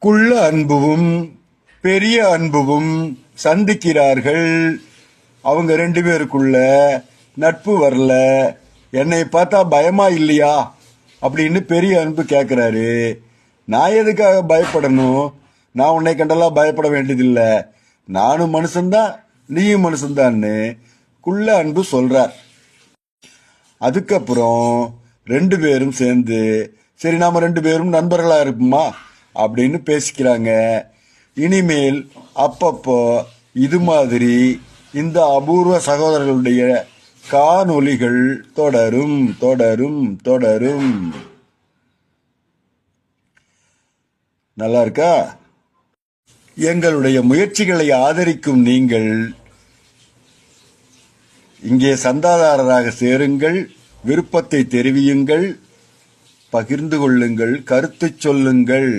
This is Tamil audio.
குள்ள அன்புவும் பெரிய அன்புவும் சந்திக்கிறார்கள். அவங்க ரெண்டு பேருக்குள்ள நட்பு வரல. என்னை பார்த்தா பயமா இல்லையா அப்படின்னு பெரிய அன்பு கேட்கிறாரு. நான் எதுக்காக பயப்படணும்? நான் உன்னை கண்டெல்லாம் பயப்பட வேண்டியதில்லை. நானும் மனுஷன்தான், நீயும் மனுஷன்தான்னு குள்ள அன்பு சொல்றார். அதுக்கப்புறம் ரெண்டு பேரும் சேர்ந்து சரி நாம ரெண்டு பேரும் நண்பர்களா இருப்போமா அப்படின்னு பேசிக்கிறாங்க. இனிமேல் அப்பப்போ இது மாதிரி இந்த அபூர்வ சகோதரர்களுடைய காணொளிகள் தொடரும் தொடரும் தொடரும். நல்லா இருக்கா? எங்களுடைய முயற்சிகளை ஆதரிக்கும் நீங்கள் இங்கே சந்தாதாரராக சேருங்கள். விருப்பத்தை தெரிவியுங்கள், பகிர்ந்து கொள்ளுங்கள், கருத்து சொல்லுங்கள்.